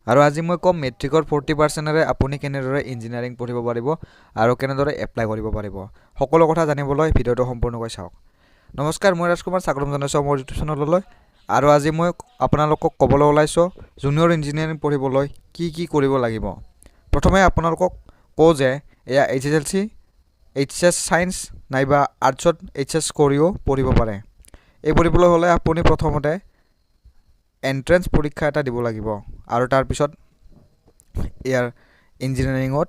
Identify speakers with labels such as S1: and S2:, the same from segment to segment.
S1: আৰু আজি মই কম মেট্ৰিকৰ 40%ৰে আপুনি কেনেদৰে ইঞ্জিনিয়াৰিং পঢ়িব পাৰিব আৰু কেনেদৰে এপ্লাই কৰিব পাৰিব। সকলো কথা জানিবলৈ ভিডিঅ'টো সম্পূৰ্ণকৈ চাওক। নমস্কাৰ, মই ৰাজকুমাৰ স্বাগতম জনাইছোঁ মোৰ ইউটিউব চেনেললৈ। আৰু আজি মই আপোনালোকক ক'বলৈ ওলাইছোঁ জুনিয়ৰ ইঞ্জিনিয়াৰিং পঢ়িবলৈ কি কৰিব লাগিব। প্ৰথমে আপোনালোকক কওঁ যে এয়া HSLC, HS ছায়েন্স নাইবা আৰ্টছত HS কৰিও পঢ়িব পাৰে। এই পঢ়িবলৈ হ'লে আপুনি প্ৰথমতে এন্ট্ৰেন্স পৰীক্ষা এটা দিব লাগিব আৰু তাৰপিছত ইয়াৰ ইঞ্জিনিয়াৰিঙত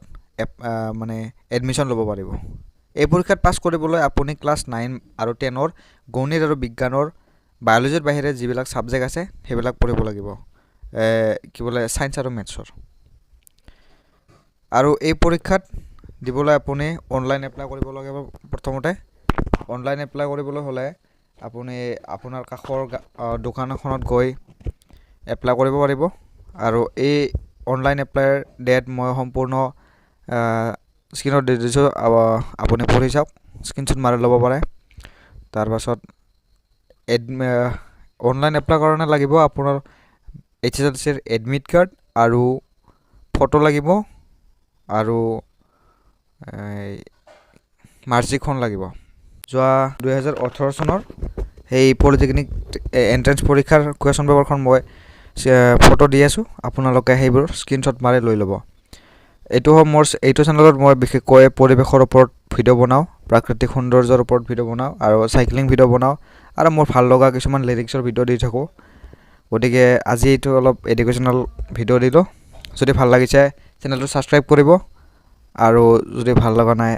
S1: মানে এডমিশ্যন ল'ব পাৰিব। এই পৰীক্ষাত পাছ কৰিবলৈ আপুনি ক্লাছ 9 আৰু 10ৰ গণিত আৰু বিজ্ঞানৰ বায়'লজিৰ বাহিৰে যিবিলাক ছাবজেক্ট আছে সেইবিলাক পঢ়িব লাগিব, কি বোলে ছায়েন্স আৰু মেথছৰ। আৰু এই পৰীক্ষাত দিবলৈ আপুনি অনলাইন এপ্লাই কৰিব লাগিব। প্ৰথমতে অনলাইন এপ্লাই কৰিবলৈ হ'লে আপুনি আপোনাৰ কাষৰ দোকান এখনত গৈ এপ্লাই কৰিব পাৰিব। আৰু এই অনলাইন এপ্লাইৰ ডেট মই সম্পূৰ্ণ স্ক্ৰীনত দি দিছোঁ, আপুনি পঢ়ি চাওক, স্ক্ৰীনশ্বট মাৰি ল'ব পাৰে। তাৰপাছত অনলাইন এপ্লাই কাৰণে লাগিব আপোনাৰ HSLCৰ এডমিট কাৰ্ড আৰু ফটো লাগিব আৰু মাৰ্কশ্বিটখন লাগিব। যোৱা 2018 চনৰ সেই পলিটেকনিক এণ্ট্ৰেন্স পৰীক্ষাৰ কুৱেশ্যন পেপাৰখন মই ফটো দি আছোঁ, আপোনালোকে সেইবোৰ স্ক্ৰীনশ্বট মাৰি লৈ ল'ব। এইটো চেনেলত মই বিশেষকৈ পৰিৱেশৰ ওপৰত ভিডিঅ' বনাওঁ, প্ৰাকৃতিক সৌন্দৰ্যৰ ওপৰত ভিডিঅ' বনাওঁ আৰু চাইক্লিং ভিডিঅ' বনাওঁ আৰু মোৰ ভাল লগা কিছুমান লিৰিক্সৰ ভিডিঅ' দি থাকোঁ। গতিকে আজি এইটো অলপ এডুকেশ্যনেল ভিডিঅ' দিলোঁ। যদি ভাল লাগিছে চেনেলটো ছাবস্ক্ৰাইব কৰিব আৰু যদি ভাল লগা নাই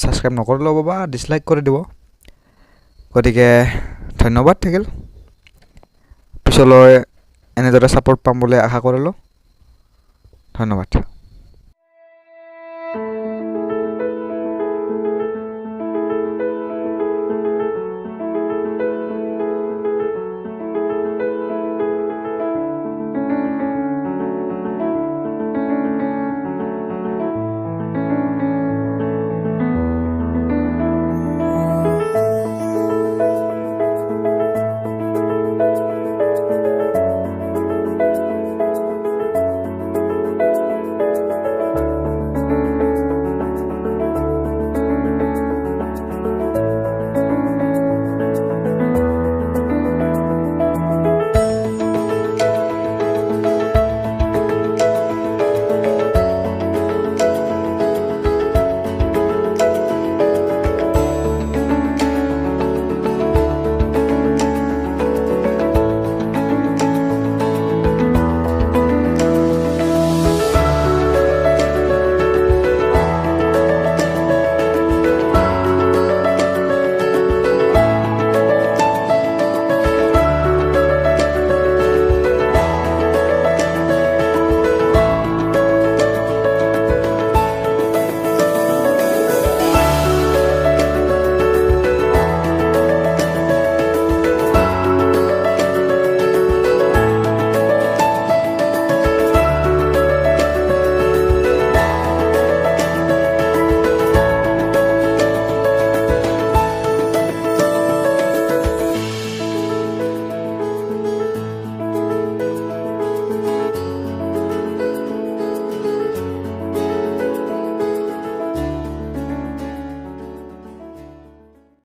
S1: ছাবস্ক্ৰাইব নকৰি ল'ব বা ডিছলাইক কৰি দিব। গতিকে ধন্যবাদ থাকিল। পিছলৈ এনেদৰে ছাপোৰ্ট পাম বুলি আশা কৰিলোঁ। ধন্যবাদ।